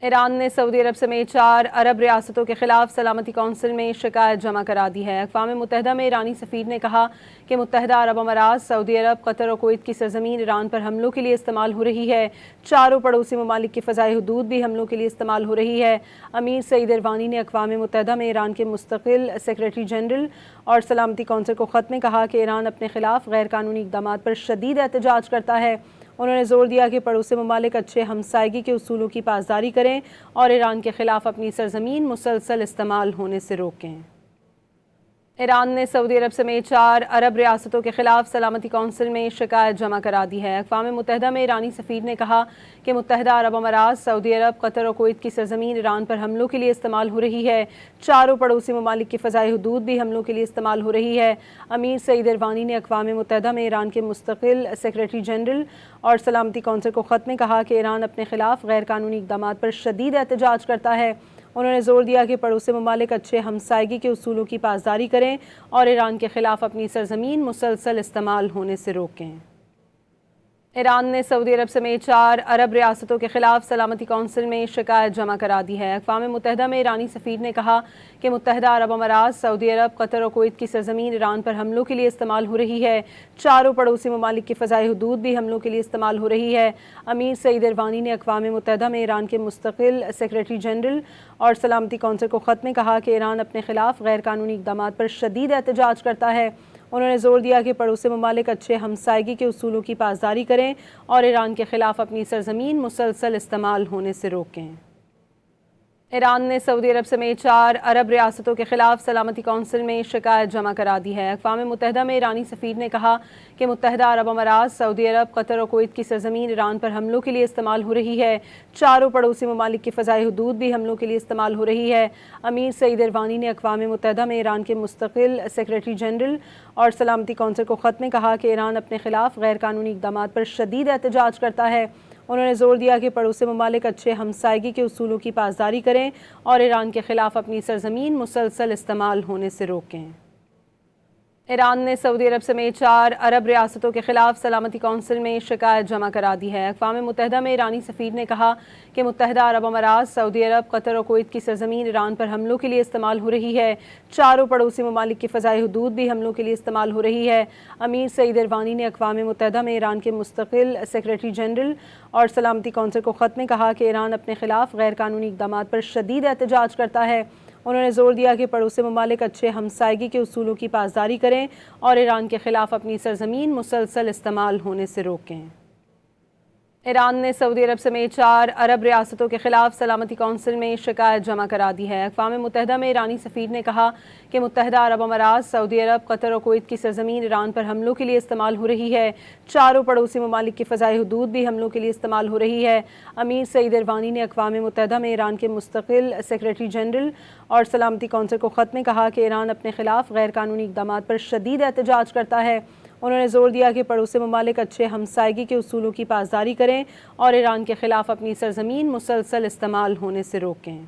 ایران نے سعودی عرب سمیت 4 عرب ریاستوں کے خلاف سلامتی کونسل میں شکایت جمع کرا دی ہے۔ اقوام متحدہ میں ایرانی سفیر نے کہا کہ متحدہ عرب امارات، سعودی عرب، قطر اور کویت کی سرزمین ایران پر حملوں کے لیے استعمال ہو رہی ہے۔ چاروں پڑوسی ممالک کی فضائی حدود بھی حملوں کے لیے استعمال ہو رہی ہے۔ امیر سعید اروانی نے اقوام متحدہ میں ایران کے مستقل سیکریٹری جنرل اور سلامتی کونسل کو خط میں کہا کہ ایران اپنے خلاف غیر قانونی اقدامات پر شدید احتجاج کرتا ہے۔ انہوں نے زور دیا کہ پڑوسی ممالک اچھے ہمسائیگی کے اصولوں کی پاسداری کریں اور ایران کے خلاف اپنی سرزمین مسلسل استعمال ہونے سے روکیں۔ ایران نے سعودی عرب سمیت 4 عرب ریاستوں کے خلاف سلامتی کونسل میں شکایت جمع کرا دی ہے۔ اقوام متحدہ میں ایرانی سفیر نے کہا کہ متحدہ عرب امارات، سعودی عرب، قطر اور کویت کی سرزمین ایران پر حملوں کے لیے استعمال ہو رہی ہے۔ چاروں پڑوسی ممالک کی فضائی حدود بھی حملوں کے لیے استعمال ہو رہی ہے۔ امیر سعید اروانی نے اقوام متحدہ میں ایران کے مستقل سیکریٹری جنرل اور سلامتی کونسل کو خط میں کہا کہ ایران اپنے خلاف غیر قانونی اقدامات پر شدید احتجاج کرتا ہے۔ انہوں نے زور دیا کہ پڑوسی ممالک اچھے ہمسائیگی کے اصولوں کی پاسداری کریں اور ایران کے خلاف اپنی سرزمین مسلسل استعمال ہونے سے روکیں۔ ایران نے سعودی عرب سمیت 4 عرب ریاستوں کے خلاف سلامتی کونسل میں شکایت جمع کرا دی ہے۔ اقوام متحدہ میں ایرانی سفیر نے کہا کہ متحدہ عرب امارات، سعودی عرب، قطر اور کویت کی سرزمین ایران پر حملوں کے لیے استعمال ہو رہی ہے۔ چاروں پڑوسی ممالک کی فضائی حدود بھی حملوں کے لیے استعمال ہو رہی ہے۔ امیر سعید اروانی نے اقوام متحدہ میں ایران کے مستقل سیکریٹری جنرل اور سلامتی کونسل کو خط میں کہا کہ ایران اپنے خلاف غیر قانونی اقدامات پر شدید احتجاج کرتا ہے۔ انہوں نے زور دیا کہ پڑوسی ممالک اچھے ہمسائیگی کے اصولوں کی پاسداری کریں اور ایران کے خلاف اپنی سرزمین مسلسل استعمال ہونے سے روکیں۔ ایران نے سعودی عرب سمیت 4 عرب ریاستوں کے خلاف سلامتی کونسل میں شکایت جمع کرا دی ہے۔ اقوام متحدہ میں ایرانی سفیر نے کہا کہ متحدہ عرب امارات، سعودی عرب، قطر اور کویت کی سرزمین ایران پر حملوں کے لیے استعمال ہو رہی ہے۔ چاروں پڑوسی ممالک کی فضائی حدود بھی حملوں کے لیے استعمال ہو رہی ہے۔ امیر سعید اروانی نے اقوام متحدہ میں ایران کے مستقل سیکریٹری جنرل اور سلامتی کونسل کو خط میں کہا کہ ایران اپنے خلاف غیر قانونی اقدامات پر شدید احتجاج کرتا ہے۔ انہوں نے زور دیا کہ پڑوسی ممالک اچھے ہمسائیگی کے اصولوں کی پاسداری کریں اور ایران کے خلاف اپنی سرزمین مسلسل استعمال ہونے سے روکیں۔ ایران نے سعودی عرب سمیت 4 عرب ریاستوں کے خلاف سلامتی کونسل میں شکایت جمع کرا دی ہے۔ اقوام متحدہ میں ایرانی سفیر نے کہا کہ متحدہ عرب امارات، سعودی عرب، قطر اور کویت کی سرزمین ایران پر حملوں کے لیے استعمال ہو رہی ہے۔ چاروں پڑوسی ممالک کی فضائی حدود بھی حملوں کے لیے استعمال ہو رہی ہے۔ امیر سعید اروانی نے اقوام متحدہ میں ایران کے مستقل سیکریٹری جنرل اور سلامتی کونسل کو خط میں کہا کہ ایران اپنے خلاف غیر قانونی اقدامات پر شدید احتجاج کرتا ہے۔ انہوں نے زور دیا کہ پڑوسی ممالک اچھے ہمسائیگی کے اصولوں کی پاسداری کریں اور ایران کے خلاف اپنی سرزمین مسلسل استعمال ہونے سے روکیں۔ ایران نے سعودی عرب سمیت 4 عرب ریاستوں کے خلاف سلامتی کونسل میں شکایت جمع کرا دی ہے۔ اقوام متحدہ میں ایرانی سفیر نے کہا کہ متحدہ عرب امارات، سعودی عرب، قطر اور کویت کی سرزمین ایران پر حملوں کے لیے استعمال ہو رہی ہے۔ چاروں پڑوسی ممالک کی فضائی حدود بھی حملوں کے لیے استعمال ہو رہی ہے۔ امیر سعید اروانی نے اقوام متحدہ میں ایران کے مستقل سیکریٹری جنرل اور سلامتی کونسل کو خط میں کہا کہ ایران اپنے خلاف غیر قانونی اقدامات پر شدید احتجاج کرتا ہے۔ انہوں نے زور دیا کہ پڑوسی ممالک اچھے ہمسائیگی کے اصولوں کی پاسداری کریں اور ایران کے خلاف اپنی سرزمین مسلسل استعمال ہونے سے روکیں۔